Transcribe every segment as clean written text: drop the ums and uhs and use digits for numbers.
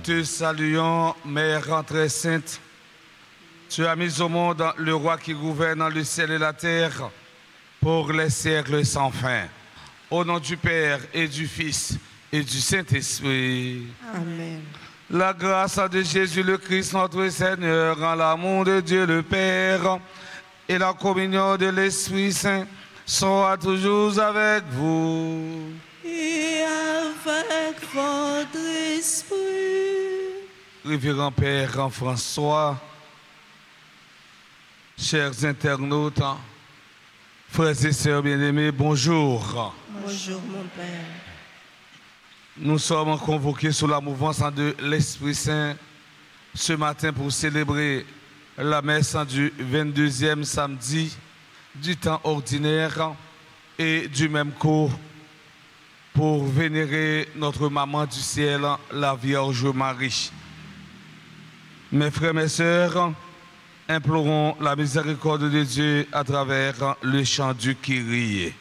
te saluons, Mère très sainte. Tu as mis au monde le roi qui gouverne le ciel et la terre pour les siècles sans fin. Au nom du Père et du Fils et du Saint-Esprit. Amen. La grâce de Jésus le Christ, notre Seigneur, en l'amour de Dieu le Père et la communion de l'Esprit Saint soit toujours avec vous. Et avec votre esprit. Révérend Père François, chers internautes, frères et sœurs bien-aimés, bonjour. Bonjour mon Père. Nous sommes convoqués sous la mouvance de l'Esprit Saint ce matin pour célébrer la messe du 22e samedi du temps ordinaire et du même coup pour vénérer notre maman du ciel, la Vierge Marie. Mes frères, mes sœurs, implorons la miséricorde de Dieu à travers le chant du Kyrie.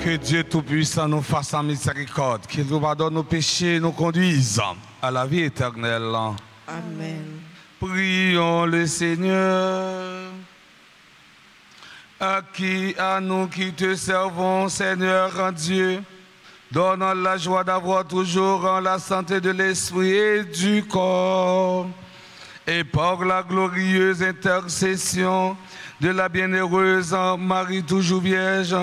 Que Dieu Tout-Puissant nous fasse en miséricorde, qu'il nous pardonne nos péchés et nous conduise à la vie éternelle. Amen. Prions le Seigneur. À nous qui te servons, Seigneur Dieu, donne la joie d'avoir toujours la santé de l'esprit et du corps. Et par la glorieuse intercession de la bienheureuse Marie toujours Vierge,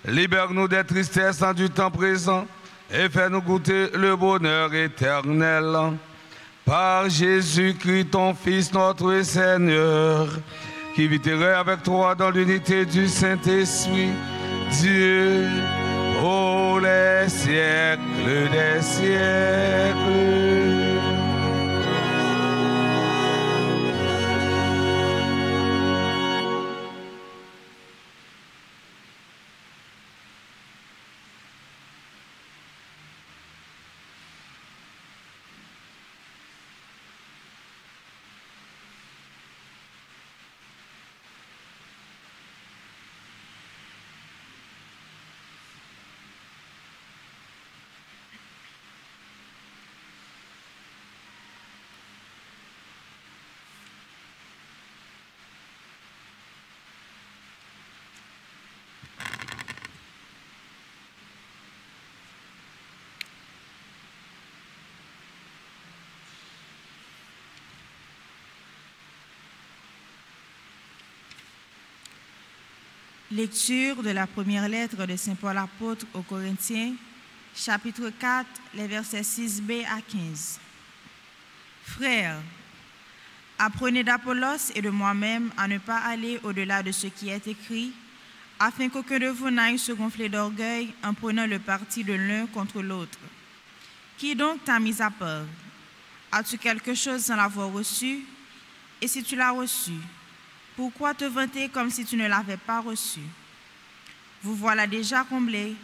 libère-nous des tristesses du temps présent et fais-nous goûter le bonheur éternel. Par Jésus-Christ, ton Fils, notre Seigneur, qui vivrait avec toi dans l'unité du Saint-Esprit, Dieu, pour les siècles des siècles. Lecture de la première lettre de Saint Paul apôtre aux Corinthiens, chapitre 4, les versets 6b à 15. Frères, apprenez d'Apollos et de moi-même à ne pas aller au-delà de ce qui est écrit, afin qu'aucun de vous n'aille se gonfler d'orgueil en prenant le parti de l'un contre l'autre. Qui donc t'a mis à part? As-tu quelque chose sans l'avoir reçu? Et si tu l'as reçu, pourquoi te vanter comme si tu ne l'avais pas reçu? Vous voilà déjà comblés,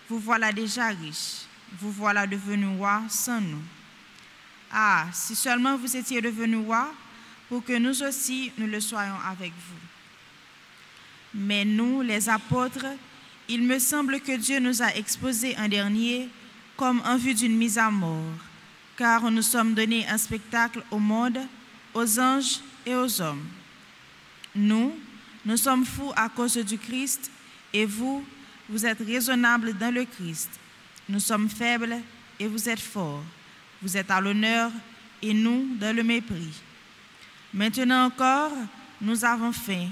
vous voilà déjà riches, vous voilà devenus rois sans nous. Ah, si seulement vous étiez devenus rois, pour que nous aussi nous le soyons avec vous. Mais nous, les apôtres, il me semble que Dieu nous a exposés en dernier comme en vue d'une mise à mort, car nous sommes donnés un spectacle au monde, aux anges et aux hommes. Nous sommes fous à cause du Christ, et vous êtes raisonnables dans le Christ. Nous sommes faibles, et vous êtes forts. Vous êtes à l'honneur, et nous dans le mépris. Maintenant encore, nous avons faim,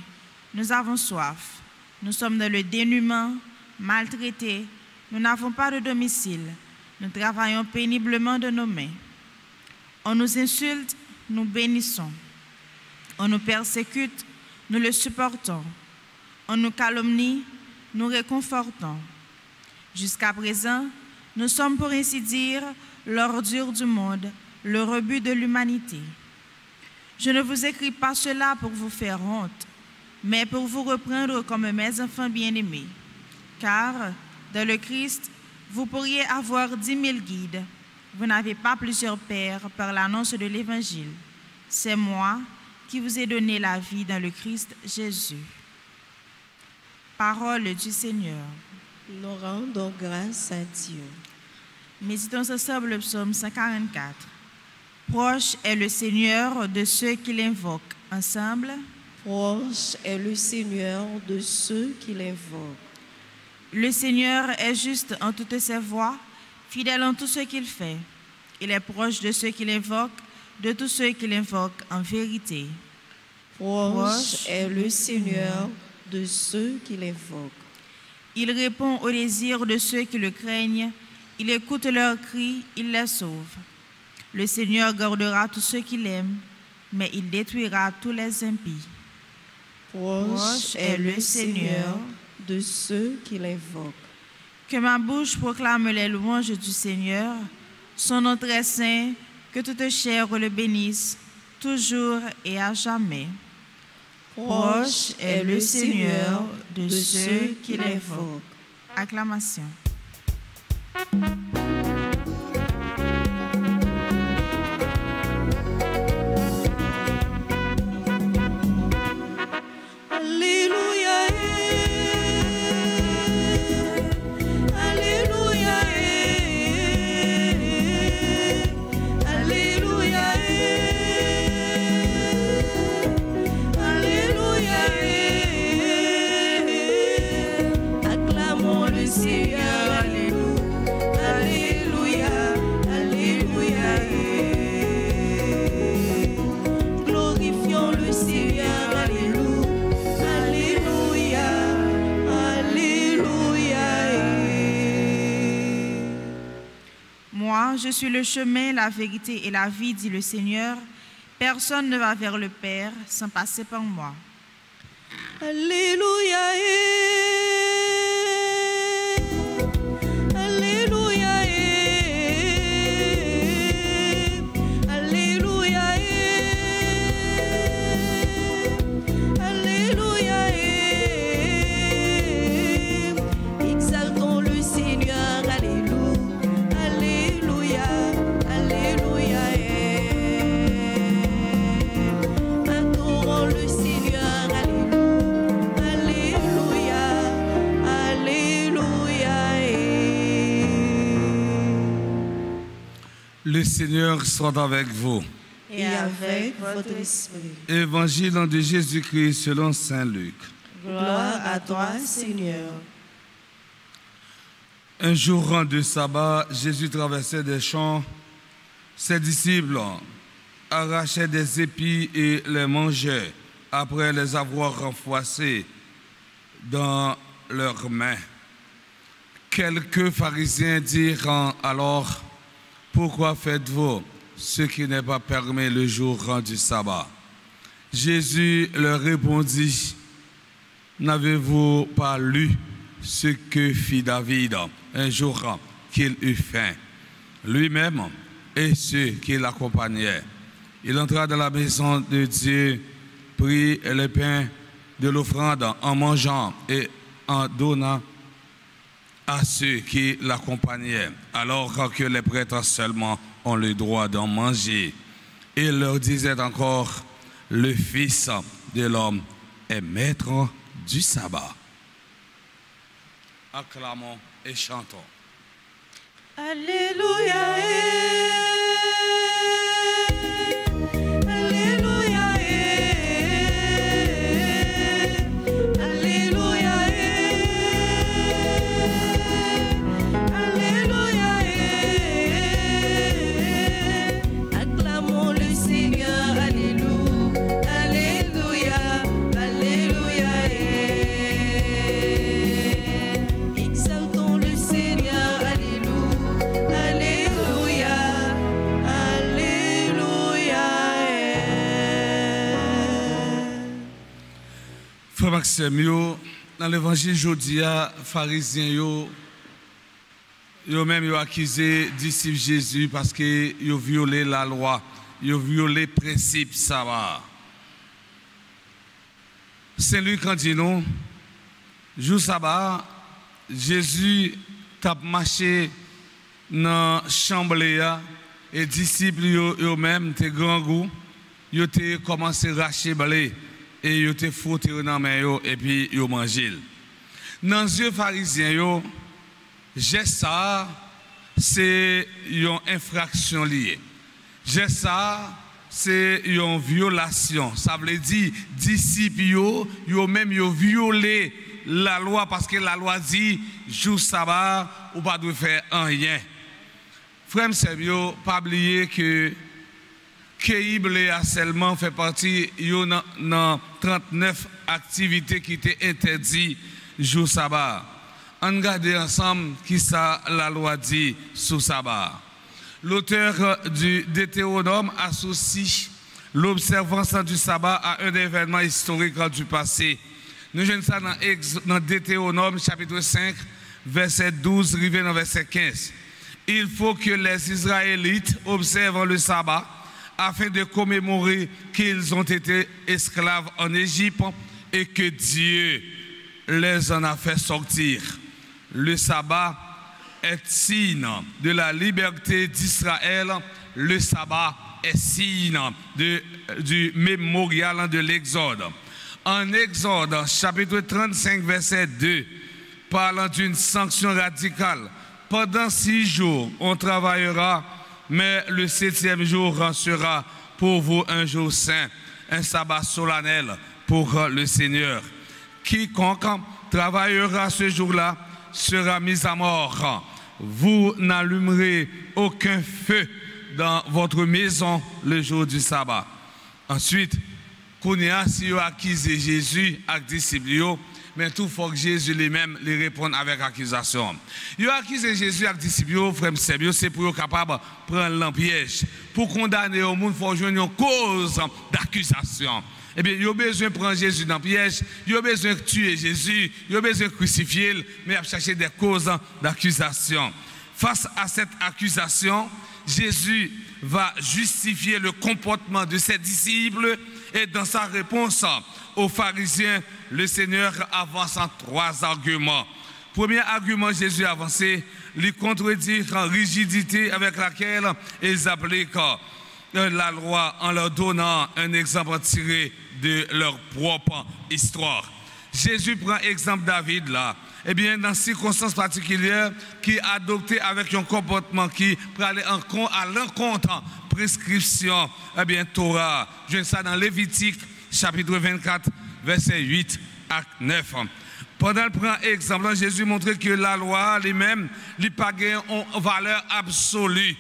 nous avons soif. Nous sommes dans le dénuement, maltraités. Nous n'avons pas de domicile. Nous travaillons péniblement de nos mains. On nous insulte, nous bénissons. On nous persécute, nous le supportons. On nous calomnie, nous réconfortons. Jusqu'à présent, nous sommes pour ainsi dire l'ordure du monde, le rebut de l'humanité. Je ne vous écris pas cela pour vous faire honte, mais pour vous reprendre comme mes enfants bien-aimés. Car, dans le Christ, vous pourriez avoir 10 000 guides. Vous n'avez pas plusieurs pères par l'annonce de l'Évangile. C'est moi qui vous ai donné la vie dans le Christ Jésus. Parole du Seigneur. Nous rendons grâce à Dieu. Méditons ensemble le psaume 144. Proche est le Seigneur de ceux qui l'invoquent. Ensemble. Proche est le Seigneur de ceux qui l'invoquent. Le Seigneur est juste en toutes ses voies, fidèle en tout ce qu'il fait. Il est proche de ceux qui l'invoquent, de tous ceux qui l'invoquent en vérité. Proche est le Seigneur de ceux qui l'invoquent. Il répond aux désirs de ceux qui le craignent. Il écoute leurs cris, il les sauve. Le Seigneur gardera tous ceux qui l'aiment, mais il détruira tous les impies. Proche est le Seigneur de ceux qui l'invoquent. Que ma bouche proclame les louanges du Seigneur, son nom très saint, que toute chair le bénisse, toujours et à jamais. Proche est le Seigneur de ceux qui l'invoquent. Acclamation. Je suis le chemin, la vérité et la vie, dit le Seigneur. Personne ne va vers le Père sans passer par moi. Alléluia. Alléluia. Alléluia. Alléluia. Exaltons le Seigneur. Alléluia. Adorons le Seigneur, alléluia, alléluia. Le Seigneur soit avec vous. Et avec votre esprit. Évangile de Jésus-Christ selon saint Luc. Gloire à toi, Seigneur. Un jour de sabbat, Jésus traversait des champs. Ses disciples arrachaient des épis et les mangeaient après les avoir renfoncés dans leurs mains. Quelques pharisiens dirent alors, pourquoi faites-vous ce qui n'est pas permis le jour du sabbat? Jésus leur répondit, n'avez-vous pas lu ce que fit David un jour qu'il eut faim, lui-même et ceux qui l'accompagnaient? Il entra dans la maison de Dieu, prit le pain de l'offrande en mangeant et en donnant à ceux qui l'accompagnaient, alors que les prêtres seulement ont le droit d'en manger. Il leur disait encore, le Fils de l'homme est maître du sabbat. Acclamons et chantons. Alléluia. Frère Maxime, dans l'évangile aujourd'hui, les pharisiens, ils même accusé disciples Jésus parce qu'ils ont violé la loi, ils ont violé le principe sabbat. Saint-Luc quand dit nous, jour sabbat, Jésus a marché dans la chambre et les disciples eux-mêmes, des grands goûts, ils ont commencé à racher blé. Et ils ont foutu dans la main et puis ils ont mangé. Dans les yeux pharisiens, ça, c'est une infraction liée. Ça, c'est une violation. Ça veut dire, disciples, ils ont même violé la loi parce que la loi dit, jour sabbat, ou pas de faire rien. Frère, c'est pas oublier que le harcèlement fait partie de 39 activités qui étaient interdites jour sabbat. On regarde ensemble qui ça la loi dit sous sabbat. L'auteur du Deutéronome associe l'observance du sabbat à un événement historique du passé. Nous voyons ça dans Deutéronome chapitre 5, verset 12, arrivé dans verset 15. Il faut que les Israélites observent le sabbat afin de commémorer qu'ils ont été esclaves en Égypte et que Dieu les en a fait sortir. Le sabbat est signe de la liberté d'Israël. Le sabbat est signe du mémorial de l'Exode. En Exode, chapitre 35, verset 2, parlant d'une sanction radicale. Pendant 6 jours, on travaillera, mais le 7e jour sera pour vous un jour saint, un sabbat solennel pour le Seigneur. Quiconque travaillera ce jour-là sera mis à mort. Vous n'allumerez aucun feu dans votre maison le jour du sabbat. Ensuite, Kounia, si vous accusez Jésus avec disciples, mais tout faut que Jésus lui-même les réponde avec accusation. Vous accusez Jésus avec disciples, frère, c'est pour être capable de prendre le piège. Pour condamner au monde, il faut jouer une cause d'accusation. Eh bien, il y a besoin de prendre Jésus dans le piège, il y a besoin de tuer Jésus, il y a besoin de crucifier, mais de chercher des causes d'accusation. Face à cette accusation, Jésus va justifier le comportement de ses disciples et dans sa réponse aux pharisiens, le Seigneur avance en 3 arguments. Premier argument, Jésus a avancé, lui contredit la rigidité avec laquelle ils appliquent la loi en leur donnant un exemple tiré de leur propre histoire. Jésus prend exemple David là. Eh bien, dans circonstances particulières, qui a adopté avec un comportement qui peut aller à l'encontre prescription, eh bien, Torah. Je ça dans Lévitique, chapitre 24, verset 8 à 9. Pendant le prend exemple, Jésus montrait que la loi lui-même, lui pas une valeur absolue.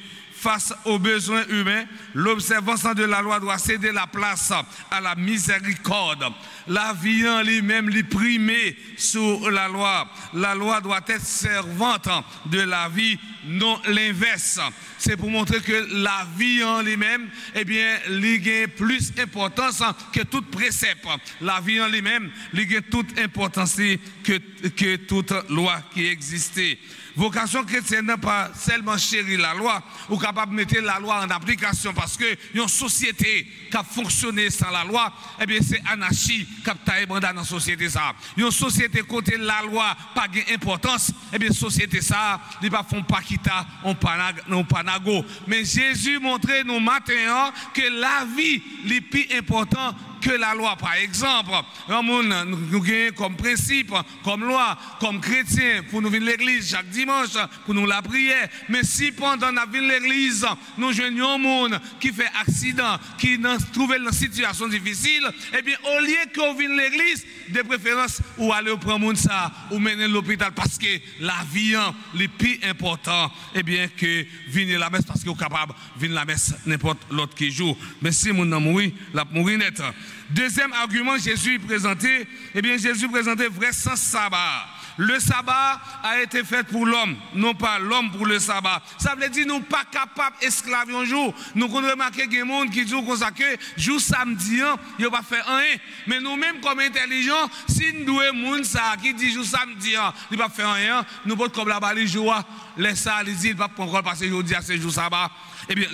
Face aux besoins humains, l'observance de la loi doit céder la place à la miséricorde. La vie en lui-même, lui primée sur la loi. La loi doit être servante de la vie, non l'inverse. C'est pour montrer que la vie en lui-même, eh bien, lui a plus d'importance que toute précepte. La vie en lui-même, lui a toute importance que toute loi qui existait. Vocation chrétienne n'est pas seulement chérir la loi, ou capable de mettre la loi en application, parce que une société qui a fonctionné sans la loi, eh bien c'est anarchie qui a dans la société ça. Une société côté la loi pas d'importance, eh bien société ça, ils pas font pas quitta on panago. Mais Jésus montrait nous matin que la vie est plus important que la loi. Par exemple, nous avons comme principe, comme loi, comme chrétien, pour nous venir à l'église chaque dimanche, pour nous la prière. Mais si pendant nous venons à l'église, nous joignons un monde qui fait accident, qui trouve dans une situation difficile, eh bien, au lieu qu'on vienne à l'église, de préférence, ou aller prendre ça, ou mener à l'hôpital, parce que la vie est plus important, eh bien, que venir à la messe, parce qu'on est capable de venir à la messe n'importe l'autre qui joue. Mais si mon nom mourit, la mourir net. Deuxième argument, Jésus présentait, eh bien, Jésus présentait vrai sens sabbat. Le sabbat a été fait pour l'homme, non pas l'homme pour le sabbat. Ça veut dire que nous ne sommes pas capables d'esclaver un jour. Nous avons remarqué qu'il y a des gens qui disent que jour samedi, ils ne vont pas faire rien. Mais nous-mêmes, comme intelligents, si nous avons des gens qui disent jour samedi, ils ne vont pas faire rien, nous pouvons comme la balise jour, les ça, ils disent, ils ne vont pas encore passer aujourd'hui à ce jour sabbat. Eh bien,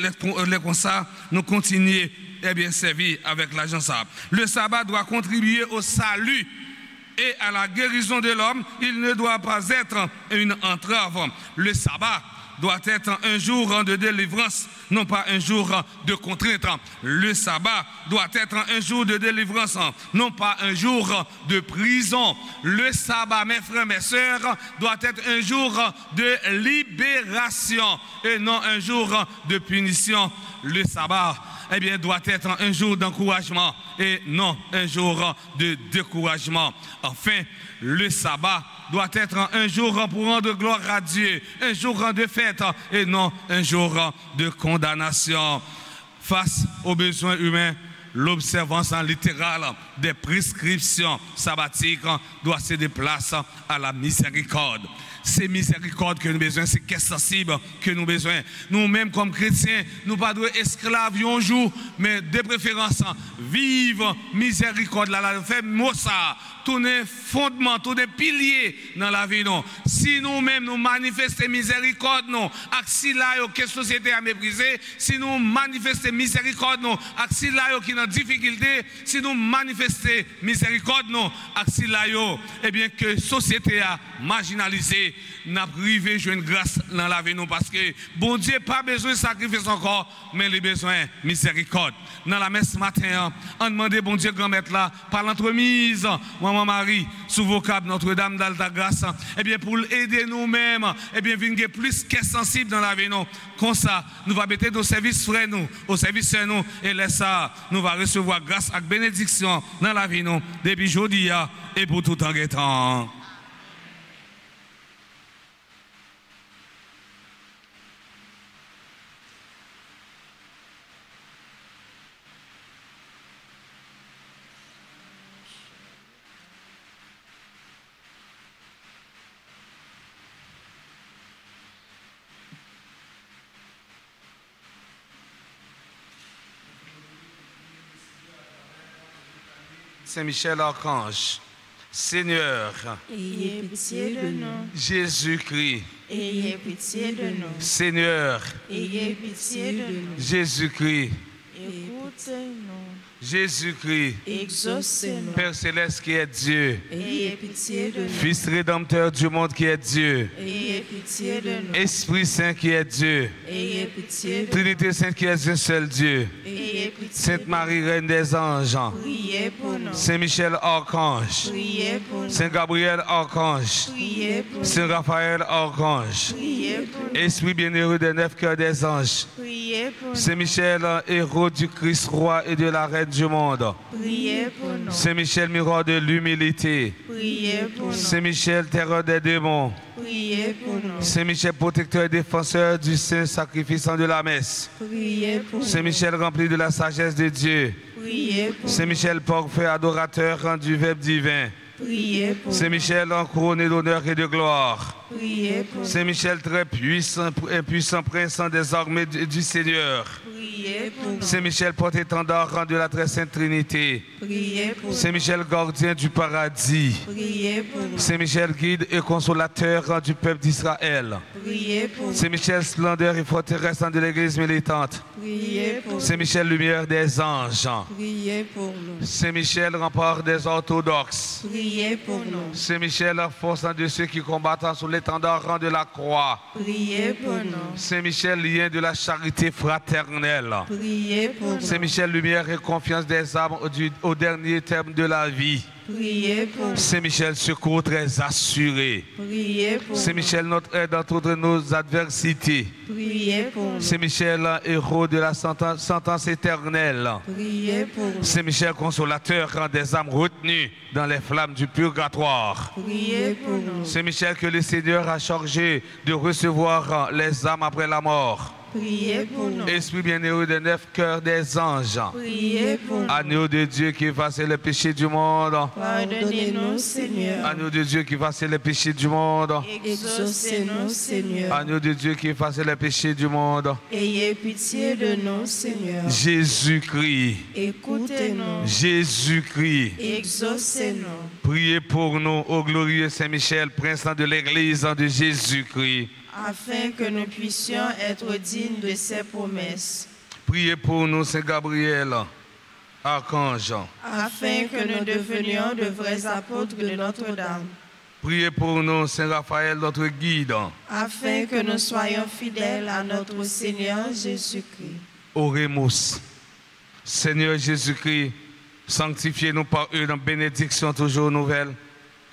comme ça, nous continuons, eh bien, servir avec l'agent sabbat. Le sabbat doit contribuer au salut et à la guérison de l'homme. Il ne doit pas être une entrave. Le sabbat doit être un jour de délivrance, non pas un jour de contrainte. Le sabbat doit être un jour de délivrance, non pas un jour de prison. Le sabbat, mes frères, mes sœurs, doit être un jour de libération et non un jour de punition. Le sabbat, eh bien, doit être un jour d'encouragement et non un jour de découragement. Enfin, le sabbat doit être un jour pour rendre gloire à Dieu, un jour de fête et non un jour de condamnation. Face aux besoins humains, l'observance littérale des prescriptions sabbatiques doit se déplacer à la miséricorde. C'est miséricorde que nous avons besoin, c'est qu'est sensible que nous avons besoin. Nous-mêmes, comme chrétiens, nous ne pas de esclaves un jour, mais de préférence, vive miséricorde. Là, fait mot ça, tous les fondements, tous les piliers dans la vie. Non. Si nous-mêmes nous manifestons miséricorde, non, si là, que la société a méprisé, si nous manifestons miséricorde, non, si là, qui est en difficulté, si nous manifestons miséricorde, non, si là, eh bien, que la société a marginalisé. N'a privé une grâce dans la vie, parce que bon Dieu pas besoin de sacrifice encore, mais il a besoin de miséricorde. Dans la messe matin, on demande bon Dieu grand maître là, par l'entremise, maman Marie, sous vocable Notre-Dame d'Alta Grâce, eh bien pour aider nous-mêmes, eh bien venir plus qu'est sensible dans la vie, non. Comme ça, nous va mettre au service frères nous, au service nous, et laisse ça, nous va recevoir grâce et bénédiction dans la vie, non, depuis aujourd'hui et pour tout en temps. Saint-Michel Archange, Seigneur, ayez pitié de nous. Jésus-Christ, Ayez pitié de nous. Seigneur, Ayez pitié de nous. Jésus-Christ, Écoutez-nous. Jésus-Christ, Exaucez-nous. Père Céleste qui est Dieu, Ayez pitié de nous. Fils rédempteur du monde qui est Dieu, Ayez pitié de nous. Esprit Saint qui est Dieu, Ayez pitié de nous. Trinité Sainte qui est un seul Dieu, Ayez pitié Sainte Marie, Reine des anges, Priez pour nous. Saint Michel Archange, Priez pour nous. Saint Gabriel Archange, Priez pour nous. Saint Raphaël Archange, Priez pour nous. Esprit bienheureux des neuf cœurs des anges, Priez pour nous. Saint Michel, héros du Christ, roi et de la Reine du monde, Priez pour nous. Saint Michel, miroir de l'humilité, Priez pour nous. Saint Michel, terreur des démons, Priez pour nous. Saint Michel, protecteur et défenseur du saint sacrifiant de la messe. Priez pour nous. Saint Michel, rempli de la sagesse de Dieu. Priez pour Saint Michel, parfait adorateur du Verbe divin. Priez pour Saint Michel, couronné d'honneur et de gloire. Priez pour Saint Michel, très puissant prince des armées du Seigneur. Priez pour Saint Michel, porte-étendard de la très sainte Trinité. Priez pour Saint Michel, gardien du paradis. Priez pour Saint Michel, guide et consolateur du peuple d'Israël. Priez pour Saint Michel, splendeur et forteresse de l'Église militante. Priez pour Saint Michel, lumière des anges. Priez pour nous. Saint Michel, rempart des orthodoxes. Priez pour nous. Saint Michel, force de ceux qui combattent sous l'étendard de la croix. Priez pour nous. Saint Michel, lien de la charité fraternelle. Priez pour nous. Saint Michel, lumière et confiance des âmes au dernier terme de la vie. Priez pour nous. Saint Michel, secours très assuré. Priez pour Saint nous. Michel, notre aide dans toutes nos adversités. Priez pour nous. Saint Michel, héros de la sentence éternelle. Priez pour nous. Saint Michel, consolateur des âmes retenues dans les flammes du purgatoire. Priez pour nous. Saint Michel, que le Seigneur a chargé de recevoir les âmes après la mort. Priez pour nous. Esprit bienheureux des 9 cœurs des anges. Priez pour nous. Agneau de Dieu qui effaçait les péchés du monde. Pardonnez-nous, Seigneur. Agneau de Dieu qui effaçait les péchés du monde. Exaucez-nous, Seigneur. Agneau de Dieu qui effaçait les péchés du monde. Ayez pitié de nous, Seigneur. Jésus-Christ. Écoutez-nous. Jésus-Christ. Exaucez-nous. Priez pour nous, ô glorieux Saint-Michel, prince de l'Église de Jésus-Christ. Afin que nous puissions être dignes de ses promesses. Priez pour nous, Saint Gabriel, archange. Afin que nous devenions de vrais apôtres de Notre-Dame. Priez pour nous, Saint Raphaël, notre guide. Afin que nous soyons fidèles à notre Seigneur Jésus-Christ. Oremus. Seigneur Jésus-Christ, sanctifiez-nous par eux dans bénédiction toujours nouvelle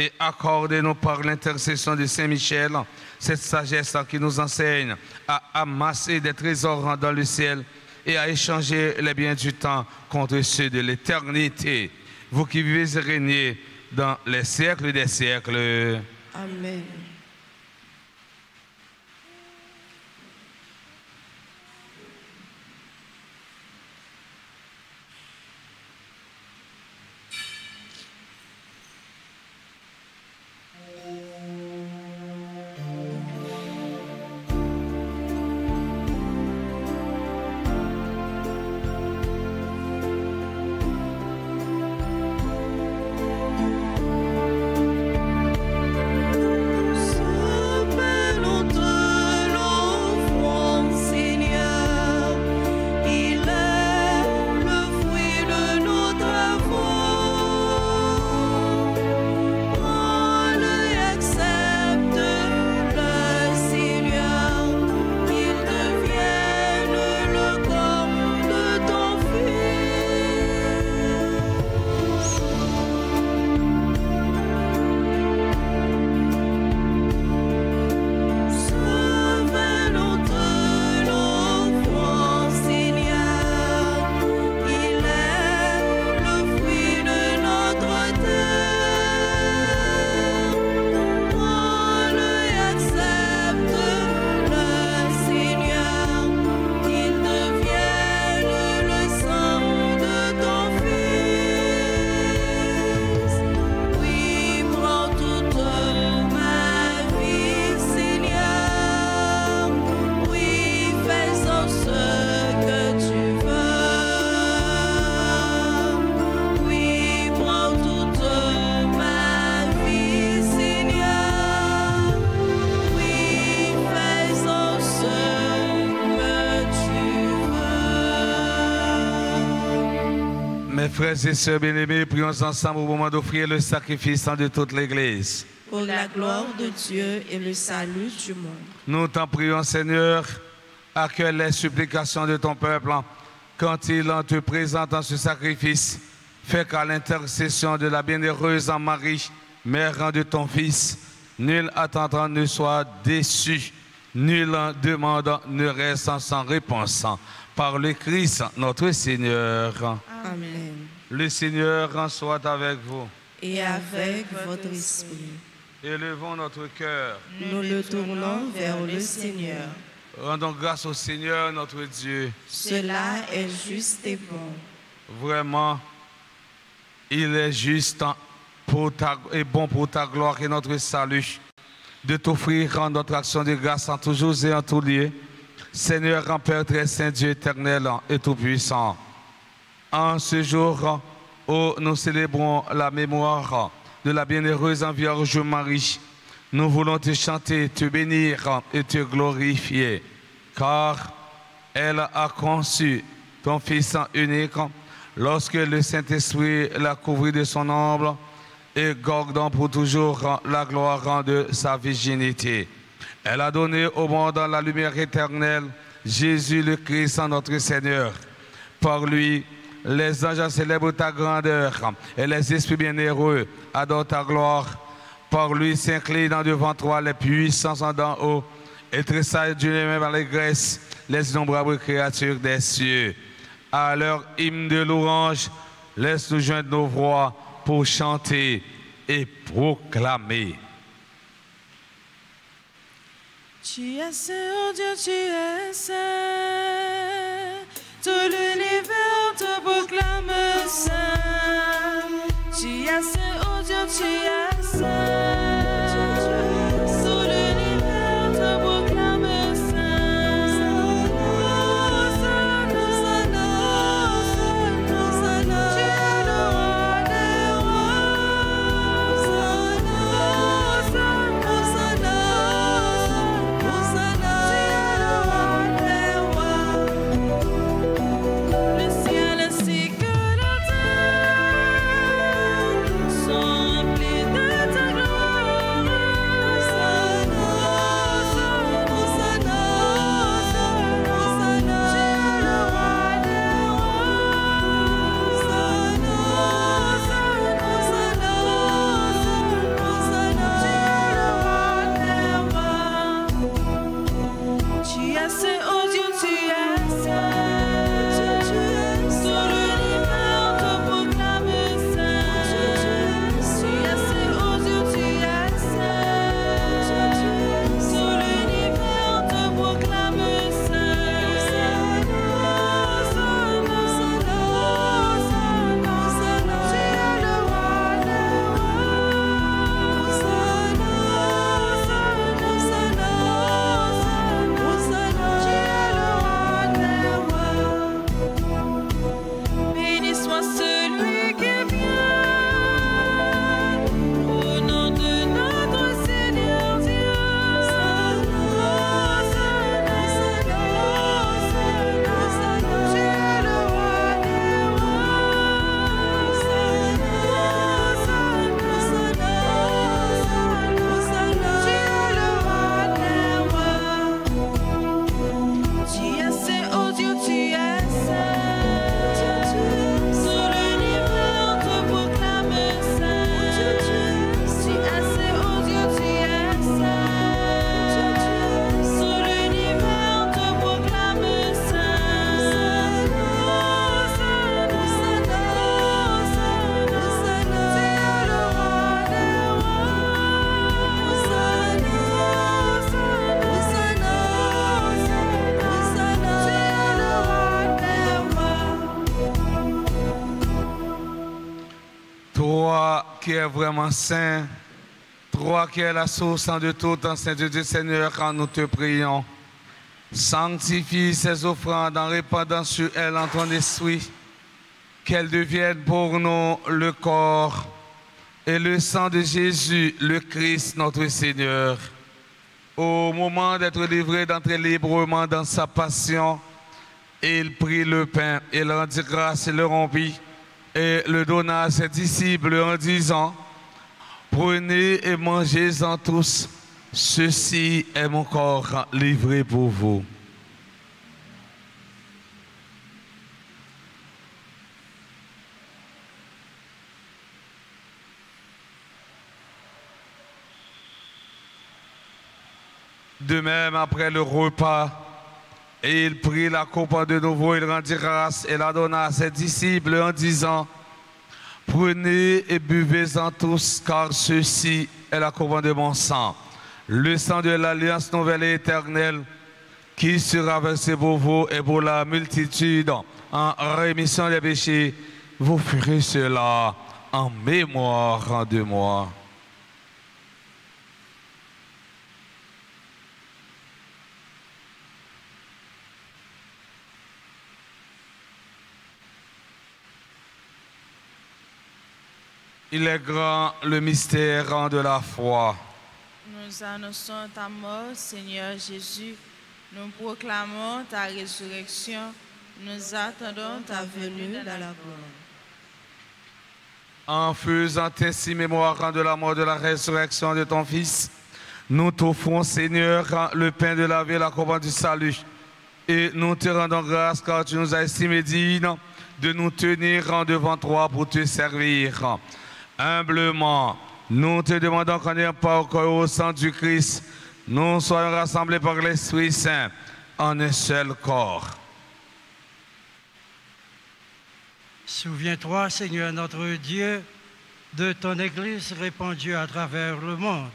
et accordez-nous par l'intercession de Saint Michel cette sagesse qui nous enseigne à amasser des trésors dans le ciel et à échanger les biens du temps contre ceux de l'éternité. Vous qui vivez et régnez dans les siècles des siècles. Amen. Mes frères et sœurs bien-aimés, prions ensemble au moment d'offrir le sacrifice de toute l'Église. Pour la gloire de Dieu et le salut du monde. Nous t'en prions, Seigneur, accueille les supplications de ton peuple quand il te présente en ce sacrifice. Fais qu'à l'intercession de la bienheureuse Marie, mère de ton Fils, nul attendant ne soit déçu, nul demandant ne reste sans réponse. Par le Christ, notre Seigneur. Amen. Le Seigneur soit avec vous. Et avec votre esprit. Élevons notre cœur. Nous le tournons vers le Seigneur. Rendons grâce au Seigneur notre Dieu. Cela est juste et bon. Vraiment, il est juste et bon pour ta gloire et notre salut de t'offrir en notre action de grâce en toujours et en tout lieu. Seigneur, grand Père très saint, Dieu éternel et tout-puissant, en ce jour où nous célébrons la mémoire de la bienheureuse Vierge Marie, nous voulons te chanter, te bénir et te glorifier, car elle a conçu ton Fils unique lorsque le Saint-Esprit l'a couvert de son ombre et gardant pour toujours la gloire de sa virginité. Elle a donné au monde la lumière éternelle, Jésus le Christ, notre Seigneur. Par lui, les anges célèbrent ta grandeur et les esprits bienheureux adorent ta gloire. Par lui s'inclinent devant toi les puissances d'en haut et tressaillent Dieu même à l'allégresse les innombrables créatures des cieux. À leur hymne de louange, laisse-nous joindre nos voix pour chanter et proclamer. Tu es saint, oh Dieu, tu es saint. Tout l'univers te proclame saint. Tu es saint, oh Dieu, tu es saint. Tout l'univers te proclame saint. Hosanna, Hosanna, Hosanna. Tu es le roi des rois. Hosanna, Hosanna, Hosanna. Hosanna, tu es le roi des rois. Le ciel ainsi que la terre sont remplis de ta gloire. Hosanna, Hosanna, Hosanna, Hosanna. Tu es le roi des rois. Hosanna, Hosanna, Hosanna, Hosanna. Tu es le roi des rois. Tu es saint, oh Dieu, tu es saint. Tout l'univers te proclame saint. Tu es saint, oh Dieu, tu es saint. Tout l'univers te proclame saint. Hosanna, Hosanna, Hosanna, Hosanna. Tu es le roi des rois. Hosanna, Hosanna, Hosanna, Hosanna. Tu es le roi des rois. Béni soit celui qui vient au nom de notre Seigneur Dieu. Hosanna, Hosanna, Hosanna, Hosanna. Tu es le roi des rois. Hosanna, Hosanna, Hosanna, Hosanna. Tu es le roi des rois. Tu es saint, oh Dieu, tu es saint. Tout l'univers te proclame saint. Tu es saint, oh Dieu, tu es saint. Tout l'univers te proclame saint. Hosanna, Hosanna, Hosanna, Hosanna. Tu es le roi des rois. Hosanna, Hosanna, Hosanna, Hosanna. Tu es le roi des rois. Toi qui es vraiment saint, toi qui es la source de tout en Saint-Dieu, Seigneur, quand nous te prions, sanctifie ces offrandes en répandant sur elles en ton esprit, qu'elles deviennent pour nous le corps et le sang de Jésus, le Christ, notre Seigneur. Au moment d'être livré, d'entrer librement dans sa passion, il prit le pain, il rendit grâce et le rompit, et le donna à ses disciples en disant: prenez et mangez-en tous, ceci est mon corps livré pour vous. De même, après le repas, et il prit la coupe de nouveau, il rendit grâce et la donna à ses disciples en disant: Prenez et buvez-en tous, car ceci est la couronne de mon sang, le sang de l'alliance nouvelle et éternelle, qui sera versé pour vous et pour la multitude en rémission des péchés. Vous ferez cela en mémoire de moi. Il est grand le mystère de la foi. Nous annonçons ta mort, Seigneur Jésus. Nous proclamons ta résurrection. Nous attendons ta venue dans la gloire. En faisant ainsi mémoire de la mort, de la résurrection de ton Fils, nous t'offrons, Seigneur, le pain de la vie et la couronne du salut. Et nous te rendons grâce car tu nous as estimé dignes de nous tenir devant toi pour te servir. Humblement, nous te demandons qu'en ayant pas au corps au sang du Christ, nous soyons rassemblés par l'Esprit Saint en un seul corps. Souviens-toi, Seigneur notre Dieu, de ton Église répandue à travers le monde.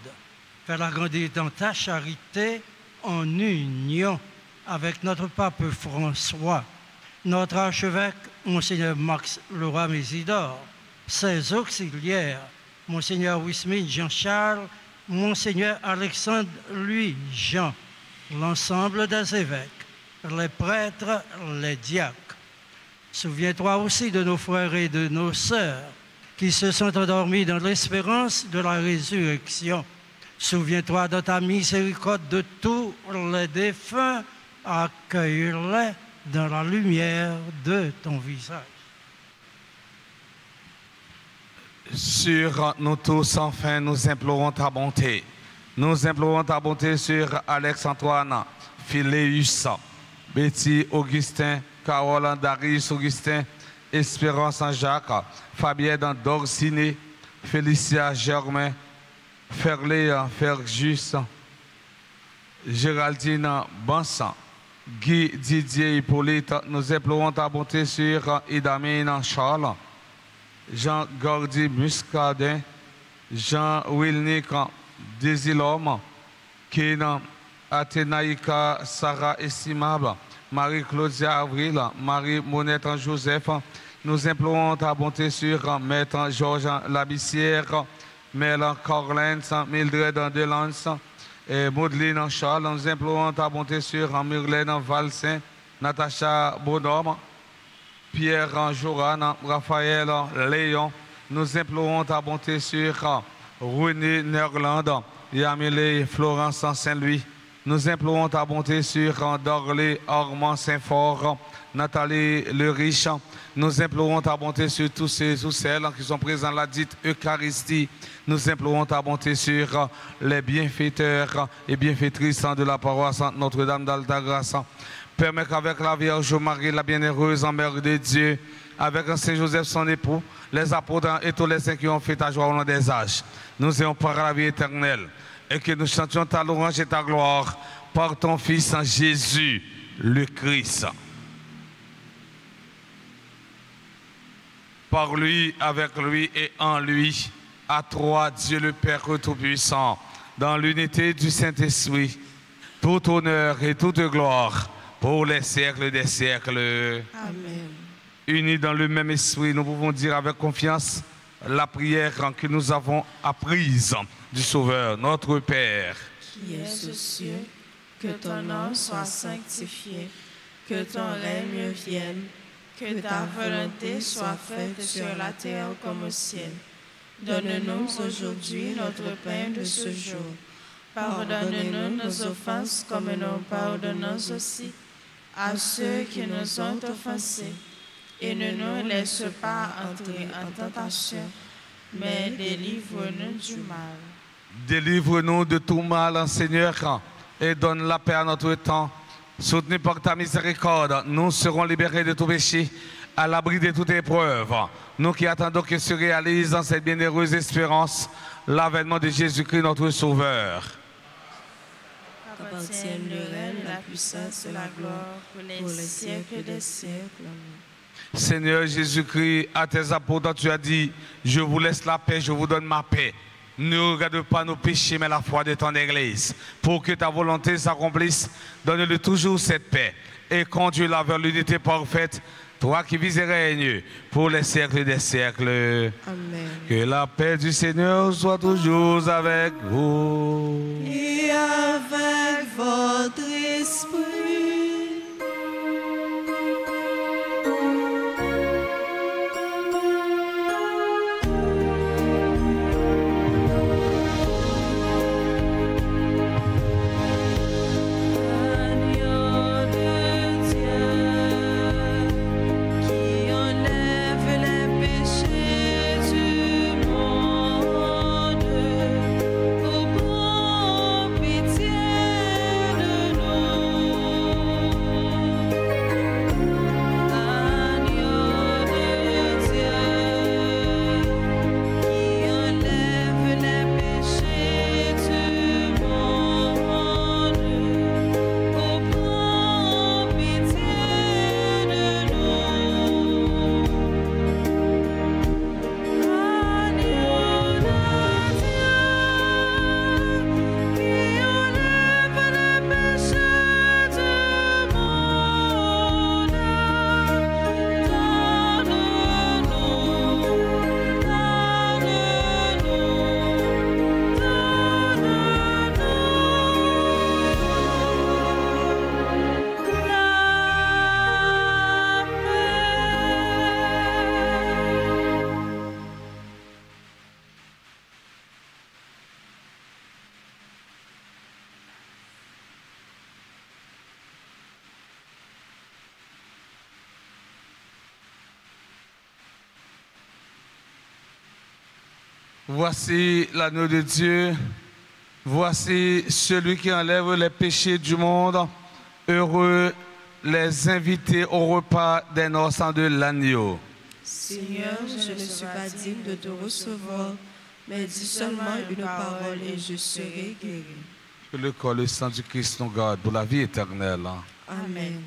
Fais-la grandir dans ta charité en union avec notre pape François, notre archevêque, Monseigneur Max Leroy Mésidor, ses auxiliaires, Monseigneur Wismine Jean-Charles, Monseigneur Alexandre Louis Jean, l'ensemble des évêques, les prêtres, les diacres. Souviens-toi aussi de nos frères et de nos sœurs qui se sont endormis dans l'espérance de la résurrection. Souviens-toi de ta miséricorde de tous les défunts, accueille-les dans la lumière de ton visage. Sur nous tous, enfin, nous implorons ta bonté. Nous implorons ta bonté sur Alex-Antoine, Philéus, Betty, Augustin, Carole, Darius, Augustin, Espérance, Jacques, Fabienne, Dorciné, Félicia, Germain, Ferlé, Fergus, Géraldine, Bansan, Guy, Didier, Hippolyte. Nous implorons ta bonté sur Idamine, Charles, Jean Gordy Muscadin, Jean Wilnick Désilhomme, Kenan Athénaïka Sarah Estimable, Marie-Claudia Avril, Marie-Monette Joseph. Nous implorons ta bonté sur Maître Georges Labissière, Mel Corlens, Mildred Delance et Maudeline Charles. Nous implorons ta bonté sur Myrlène Valsin, Natacha Bonhomme, Pierre Joran, Raphaël Léon. Nous implorons ta bonté sur René Nerland, Yamile Florence Saint-Louis. Nous implorons ta bonté sur Dorlé Ormand Saint-Fort, Nathalie Le Riche. Nous implorons ta bonté sur tous ceux ou celles qui sont présents à la dite Eucharistie. Nous implorons ta bonté sur les bienfaiteurs et bienfaitrices de la paroisse Notre-Dame d'Altagrace. Permets qu'avec la Vierge Marie, la bienheureuse mère de Dieu, avec Saint Joseph son époux, les apôtres et tous les saints qui ont fait ta joie au long des âges, nous ayons part à la vie éternelle et que nous chantions ta louange et ta gloire par ton Fils Jésus, le Christ. Par lui, avec lui et en lui, à toi, Dieu le Père Tout-Puissant, dans l'unité du Saint-Esprit, tout honneur et toute gloire pour les siècles des siècles. Amen. Unis dans le même esprit, nous pouvons dire avec confiance la prière que nous avons apprise du Sauveur, notre Père. Qui es aux cieux, que ton nom soit sanctifié, que ton règne vienne, que ta volonté soit faite sur la terre comme au ciel. Donne-nous aujourd'hui notre pain de ce jour. Pardonne-nous nos offenses comme nous pardonnons aussi à ceux qui nous ont offensés. Et ne nous laisse pas entrer en tentation, mais délivre-nous du mal. Délivre-nous de tout mal, Seigneur, et donne la paix à notre temps. Soutenu par ta miséricorde, nous serons libérés de tout péché, à l'abri de toute épreuve. Nous qui attendons que se réalise dans cette bienheureuse espérance l'avènement de Jésus-Christ, notre Sauveur. Appartiennent le règne, la puissance et la gloire pour les siècles des siècles. Seigneur Jésus-Christ, à tes apôtres, tu as dit, je vous laisse la paix, je vous donne ma paix. Ne regarde pas nos péchés, mais la foi de ton Église. Pour que ta volonté s'accomplisse, donne-lui toujours cette paix. Et conduis-la vers l'unité parfaite, toi qui vis et règnes pour les siècles des siècles. Amen. Que la paix du Seigneur soit toujours avec vous. Et avec votre esprit. Voici l'agneau de Dieu, voici celui qui enlève les péchés du monde. Heureux les invités au repas des noces de l'agneau. Seigneur, je ne suis pas digne de te recevoir, mais dis seulement une parole et je serai guéri. Que le corps et le sang du Christ nous garde pour la vie éternelle. Amen.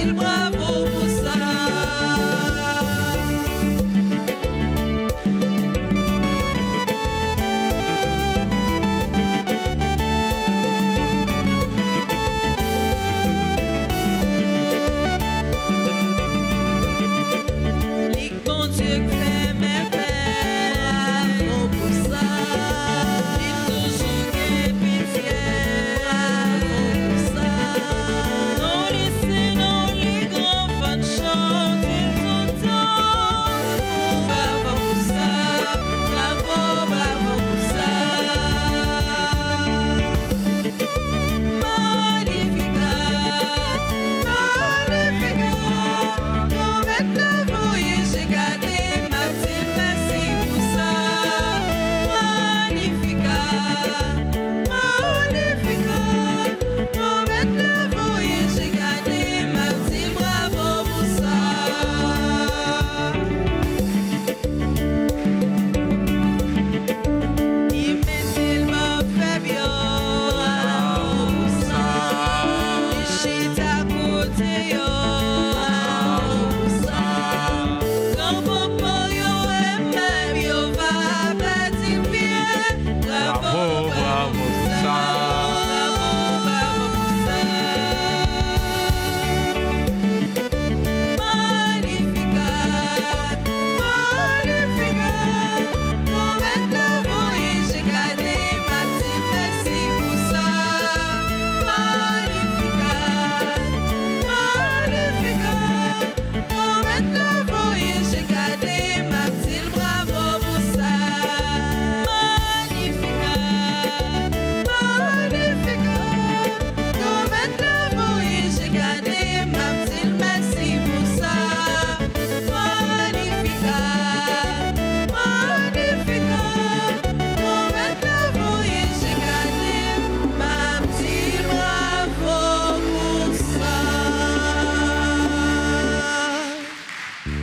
Mathilde, bravo pour ça.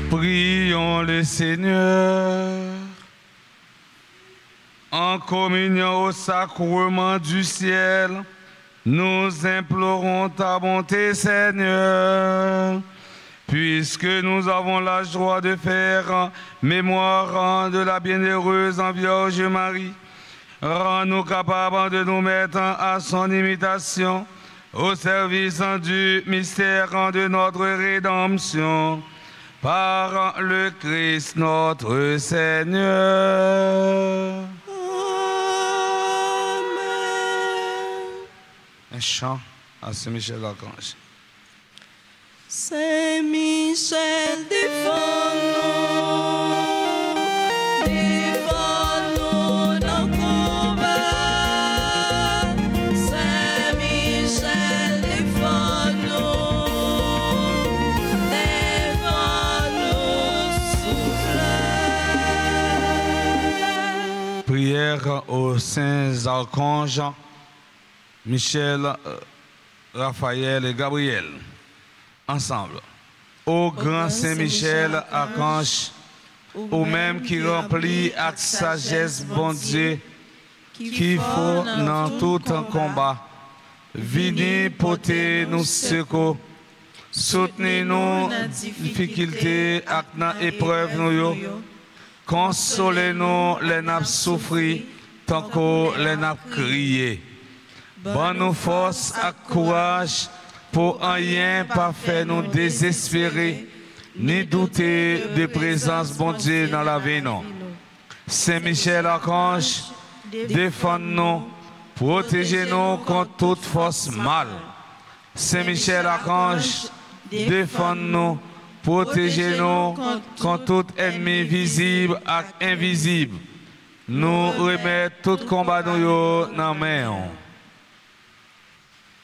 Prions le Seigneur. En communion au sacrement du ciel, nous implorons ta bonté, Seigneur. Puisque nous avons la joie de faire mémoire de la bienheureuse Vierge Marie, rends-nous capables de nous mettre à son imitation au service du mystère de notre rédemption. Par le Christ notre Seigneur. Amen. Un chant à Saint-Michel l'Archange. Saint-Michel, défends-nous, défends-nous dans le combat. Saint-Michel, défends-nous, défends-nous souffle. Prière aux saints archanges Michel, Raphaël et Gabriel. Ensemble. Ô grand Saint-Michel, archange, ou même qui remplit avec sagesse, bon Dieu, qui faut dans tout un combat, venez porter nous secours, soutenez-nous dans difficultés et dans épreuve nous, consolez-nous les nappes souffrir, tant que les nappes crier. Bonne nous force et courage, pour rien pas faire nous désespérer, ni douter de présence bon Dieu dans la vie. Non. Saint-Michel Archange, défends-nous, protégez-nous contre toute force mal. Saint-Michel Archange, défends-nous, protégez-nous contre tout ennemi visible et invisible. Nous remettons tout combat dans la main.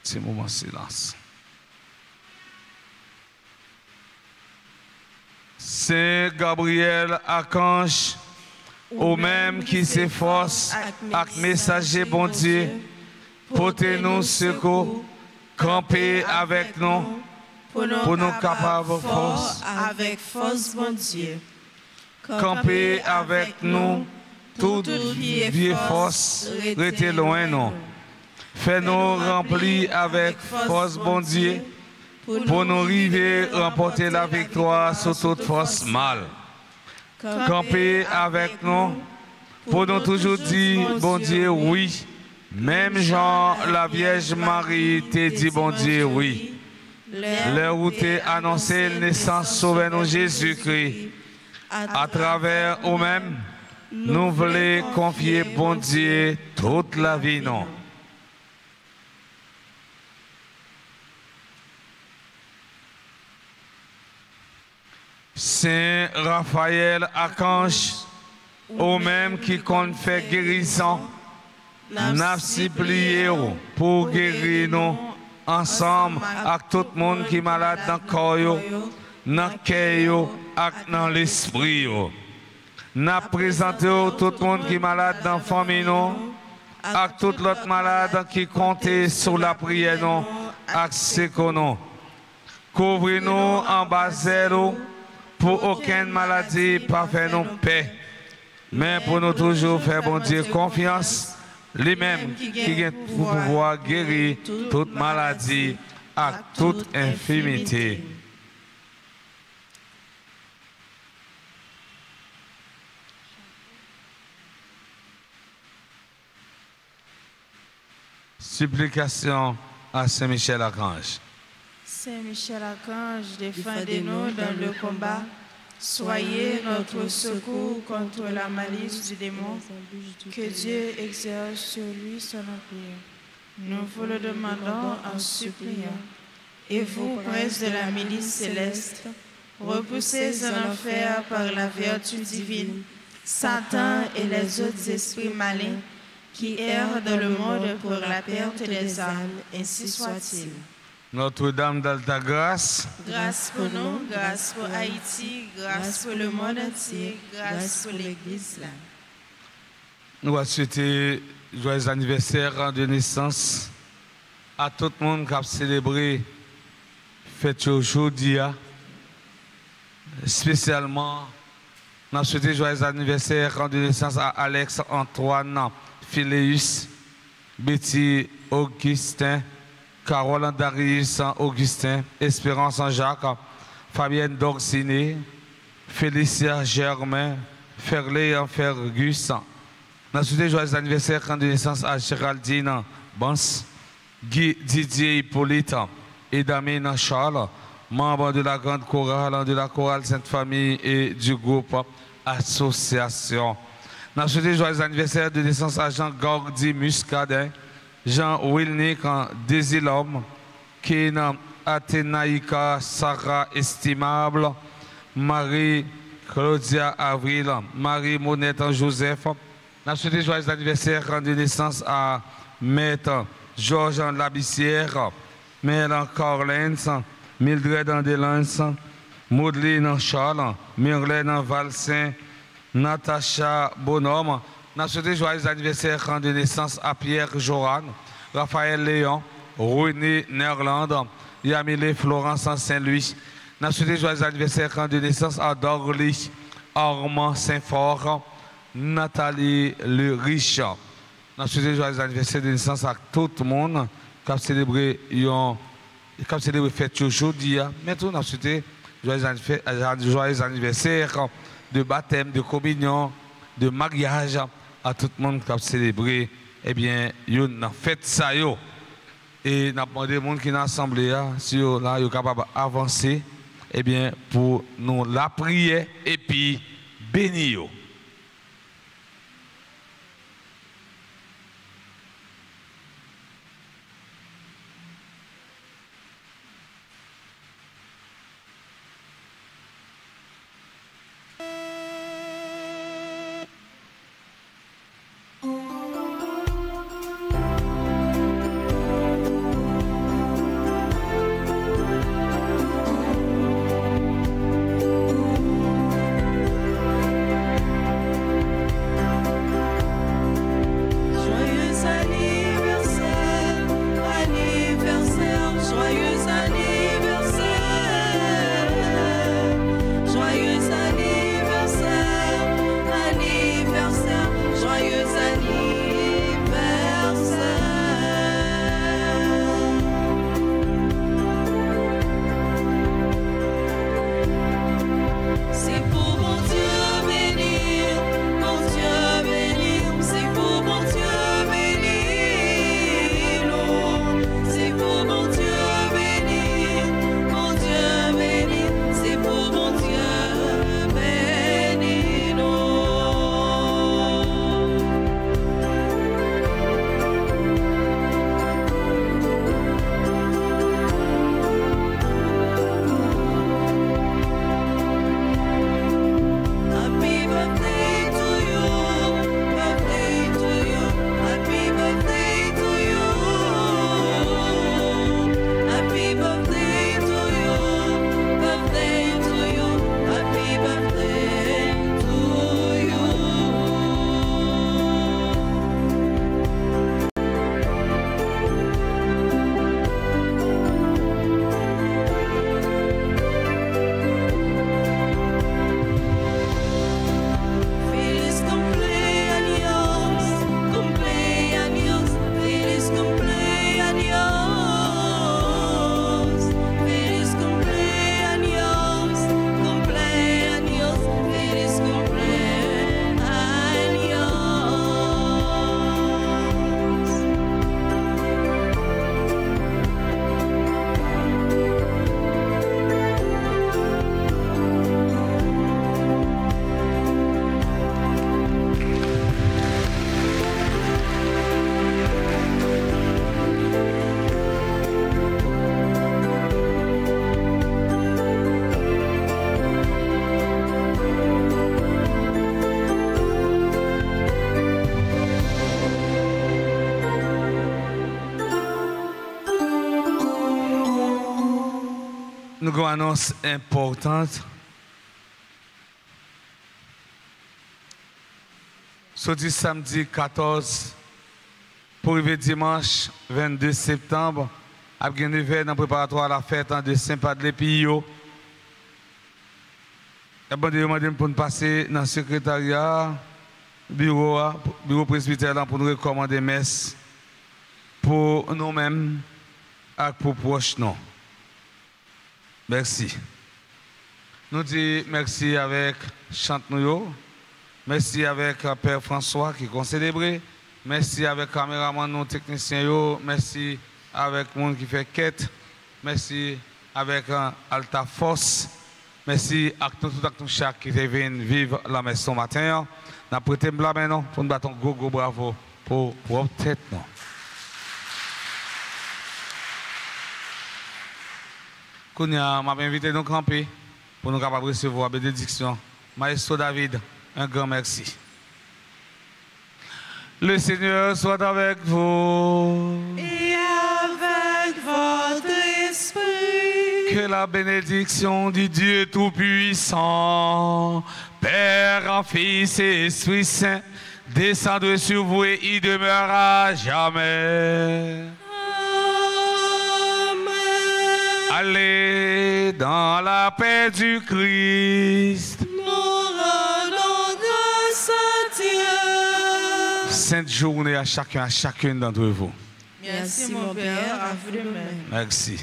C'est un moment de silence. Saint Gabriel, archange, au même qui s'efforce, avec messager bon Dieu, portez-nous secours, campez avec nous, pour nous capables force. Avec force, bon Dieu. Campez avec nous, toute vieille force, restez loin nous. Fais-nous remplir avec force, bon Dieu, pour nous arriver à remporter la victoire sur toute force mal. Camper avec nous, pour nous toujours dire, bon Dieu, oui. Même Jean, la Vierge Marie, t'a dit, bon Dieu, oui. L'heure où t'es annoncé la naissance sauveur Jésus-Christ, à travers nous-mêmes, nous voulons confier, bon Dieu, toute la vie, non. Saint Raphaël Archange, au même qui compte fait guérison, n'a supplié pour guérir nous ensemble avec tout le monde qui est malade dans le corps, dans le cœur et dans l'esprit. N'a présenté tout le monde qui est malade dans la famille, avec tout l'autre malade qui compte sur la prière, avec ce qu'on a. Couvrez-nous en bas pour aucune maladie, pas faire nous paix. Mais pour nous toujours faire, bon Dieu, confiance, lui-même qui a pour pouvoir guérir toute maladie et toute infirmité. Supplication à Saint-Michel Archange. Saint-Michel Archange, défendez-nous dans le combat. Soyez notre secours contre la malice du démon. Que Dieu exerce sur lui son empire. Nous vous le demandons en suppliant. Et vous, prince de la milice céleste, repoussez en enfer par la vertu divine Satan et les autres esprits malins qui errent dans le monde pour la perte des âmes, ainsi soit-il. Notre-Dame d'Alta Grâce, grâce pour nous, grâce pour Haïti, grâce pour le monde entier, grâce pour l'Église. Nous allons souhaiter joyeux anniversaire de naissance à tout le monde qui a célébré fête aujourd'hui. Spécialement, nous allons souhaiter joyeux anniversaire de naissance à Alex Antoine Phileus, Betty Augustin, Carole Darius Augustin, Espérance Jacques, Fabienne Dorciné, Félicia Germain, Ferlé Fergus. Nous souhaitons joyeux anniversaire de naissance à Géraldine Bans, Didier Hippolyte et Damien Charles, membres de la grande chorale, de la chorale Sainte-Famille et du groupe Association. Nous souhaitons joyeux anniversaire de naissance à Jean-Gordy Muscadin, Jean Wilnick Désilhomme, Ken Athénaïka Sarah Estimable, Marie Claudia Avril, Marie Monette Joseph. Nous souhaitons joyeux anniversaire de naissance à Maître Georges Labissière, Mère Corlens, Mildred Andelans, Maudeline Charles, Myrlène Valsin, Natacha Bonhomme. Nous souhaitons joyeux anniversaire de naissance à Pierre Joran, Raphaël Léon, René Nerland, Yamile Florence Saint-Louis. Nous souhaitons joyeux anniversaire de naissance à Dorly, Armand Saint-Fort, Nathalie Le Riche. Nous souhaitons joyeux anniversaire de naissance à tout le monde qui a célébré la fête aujourd'hui. Mais tout, nous souhaitons joyeux anniversaire de baptême, de communion, de mariage à tout le monde qui a célébré, eh bien, une fête ça yo. Et nous avons demandé aux gens qui sont assemblés, si ils sont capables d'avancer, eh bien, pour nous la prier et puis bénir. Nous avons une annonce importante. Sorti samedi 14 pour arriver dimanche 22 septembre, à un événement préparatoire à la fête de Saint-Padre-Pio. Je vais demander pour nous passer dans le secrétariat, bureau presbytère pour nous recommander messe pour nous-mêmes et pour proches. Merci. Nous disons merci avec Chante-nous. Merci avec Père François qui a célébré. Merci avec le caméraman, nos techniciens. Merci avec le monde qui fait quête. Merci avec Alta Force. Merci à tout le chaque qui est venu vivre la messe ce matin. Nous avons prêté la main pour nous battre un gros bravo pour votre tête. Je vais inviter nous camper pour nous capables recevoir la bénédiction. Maestro David, un grand merci. Le Seigneur soit avec vous. Et avec votre esprit. Que la bénédiction du Dieu Tout-Puissant, Père, Fils et Esprit Saint, descende sur vous et y demeurera jamais. Amen. Allez dans la paix du Christ. Nous rendons grâce à Dieu. Sainte journée à chacun, à chacune d'entre vous. Merci mon Père, à vous de même. Merci.